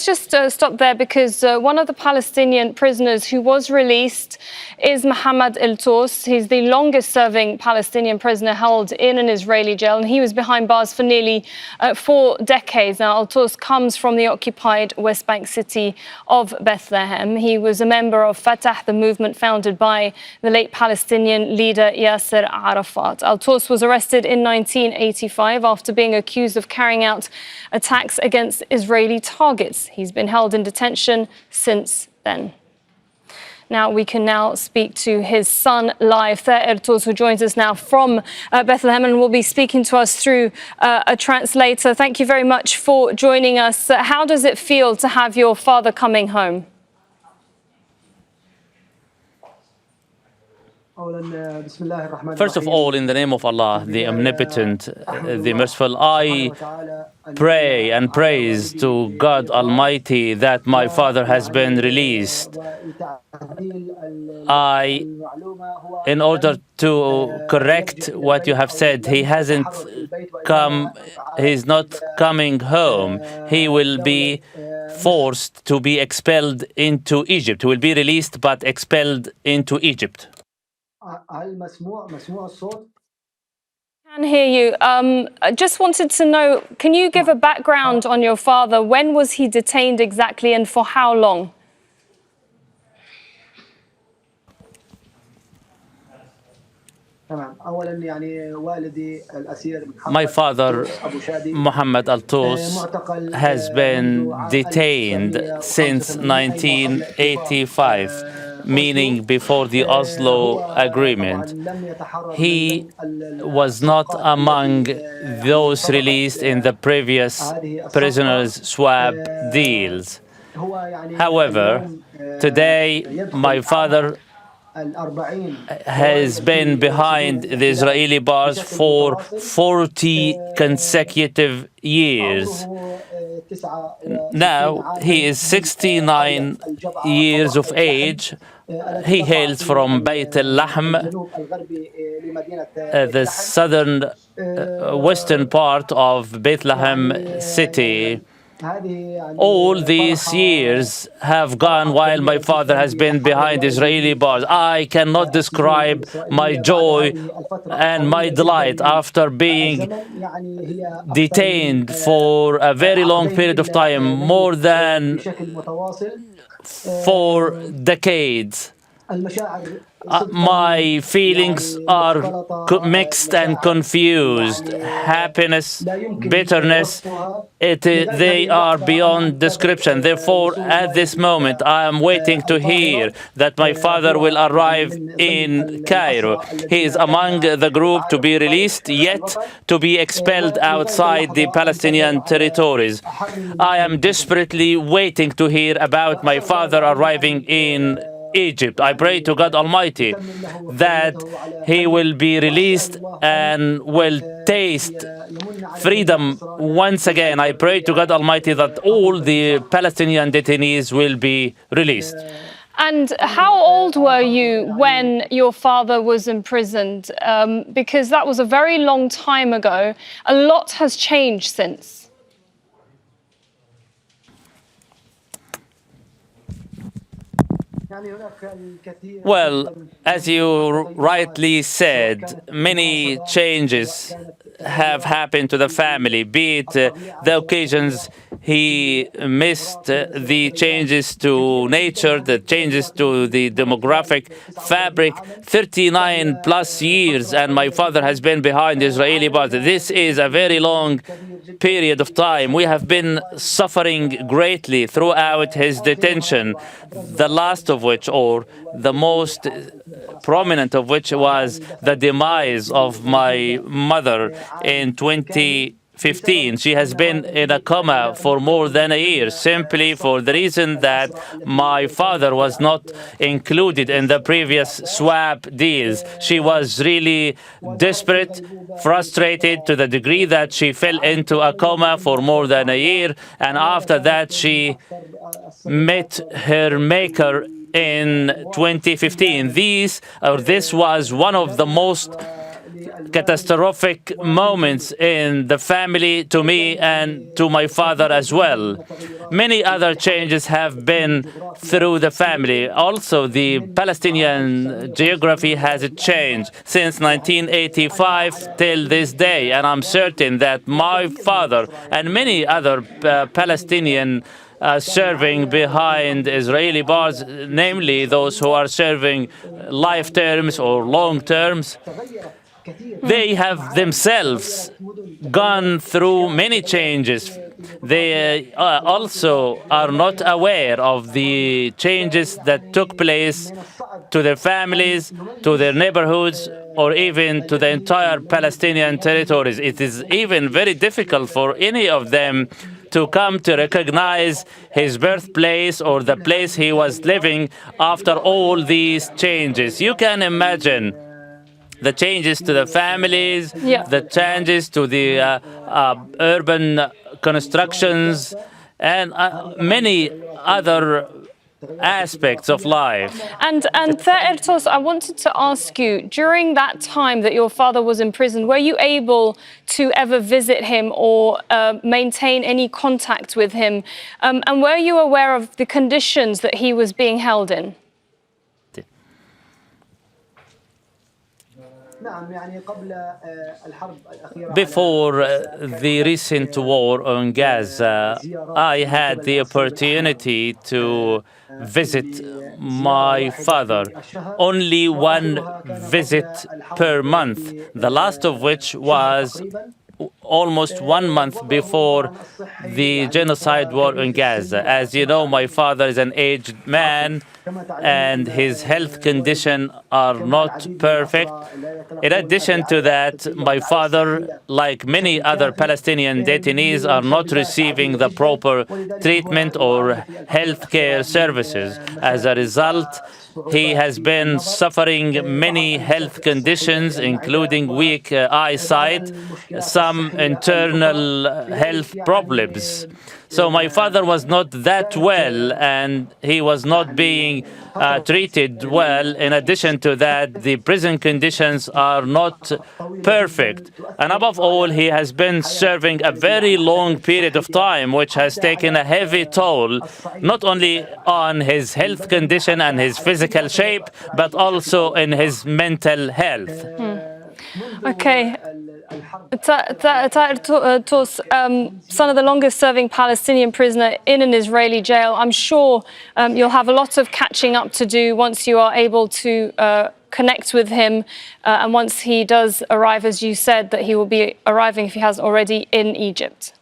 let's just stop there, because one of the Palestinian prisoners who was released is Mohammed Al Tous. He's the longest-serving Palestinian prisoner held in an Israeli jail, and he was behind bars for nearly 4 decades. Now, Al Tous comes from the occupied West Bank city of Bethlehem. He was a member of Fatah, the movement founded by the late Palestinian leader Yasser Arafat. Al Tous was arrested in 1985 after being accused of carrying out attacks against Israeli targets. He's been held in detention since then. Now we can now speak to his son live, Yasser Tous, who joins us now from Bethlehem and will be speaking to us through a translator. Thank you very much for joining us. How does it feel to have your father coming home? First of all, in the name of Allah, the Omnipotent, the Merciful, I pray and praise to God Almighty that my father has been released. In order to correct what you have said, he's not coming home. He will be forced to be expelled into Egypt. He will be released but expelled into Egypt. Can hear you. I just wanted to know, can you give a background on your father? When was he detained exactly and for how long? My father, Mohammed Al Tous, has been detained since 1985, meaning before the Oslo Agreement. He was not among those released in the previous prisoners' swap deals. However, today my father has been behind the Israeli bars for 40 consecutive years. Now he is 69 years of age. He hails from Bethlehem, the southern western part of Bethlehem city. All these years have gone while my father has been behind Israeli bars. I cannot describe my joy and my delight after being detained for a very long period of time, more than 4 decades. My feelings are mixed and confused. Happiness, bitterness, they are beyond description. Therefore, at this moment, I am waiting to hear that my father will arrive in Cairo. He is among the group to be released, yet to be expelled outside the Palestinian territories. I am desperately waiting to hear about my father arriving in Egypt. I pray to God Almighty that he will be released and will taste freedom once again. I pray to God Almighty that all the Palestinian detainees will be released. And how old were you when your father was imprisoned? Because that was a very long time ago. A lot has changed since. Well, as you rightly said, many changes have happened to the family, be it the occasions he missed, the changes to nature, the changes to the demographic fabric. 39 plus years, and my father has been behind Israeli bars. This is a very long period of time. We have been suffering greatly throughout his detention, the last of which, or the most prominent of which, was the demise of my mother in 2015. She has been in a coma for more than a year, simply for the reason that my father was not included in the previous swap deals. She was really desperate, frustrated to the degree that she fell into a coma for more than a year, and after that she met her maker in 2015. This was one of the most catastrophic moments in the family, to me and to my father as well. Many other changes have been through the family. Also, the Palestinian geography has changed since 1985 till this day, and I'm certain that my father and many other Palestinian serving behind Israeli bars, namely those who are serving life terms or long terms, they have themselves gone through many changes. They also are not aware of the changes that took place to their families, to their neighborhoods, or even to the entire Palestinian territories. It is even very difficult for any of them to come to recognize his birthplace or the place he was living after all these changes. You can imagine the changes to the families, the changes to the urban constructions, and many other aspects of life. And Yasser Arafat, I wanted to ask you, during that time that your father was in prison, were you able to ever visit him or maintain any contact with him? And were you aware of the conditions that he was being held in? Before the recent war on Gaza, I had the opportunity to visit my father. Only one visit per month, the last of which was almost 1 month before the genocide war in Gaza. As you know, my father is an aged man and his health condition are not perfect. In addition to that, my father, like many other Palestinian detainees, are not receiving the proper treatment or health care services. As a result, he has been suffering many health conditions, including weak eyesight, some internal health problems. So my father was not that well, and he was not being treated well. In addition to that, the prison conditions are not perfect. And above all, he has been serving a very long period of time, which has taken a heavy toll, not only on his health condition and his physical shape, but also in his mental health. Okay. Yasser Tous, son of the longest-serving Palestinian prisoner in an Israeli jail. I'm sure you'll have a lot of catching up to do once you are able to connect with him, and once he does arrive, as you said, that he will be arriving, if he hasn't already, in Egypt.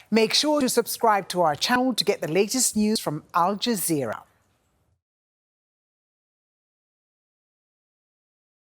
Make sure to subscribe to our channel to get the latest news from Al Jazeera.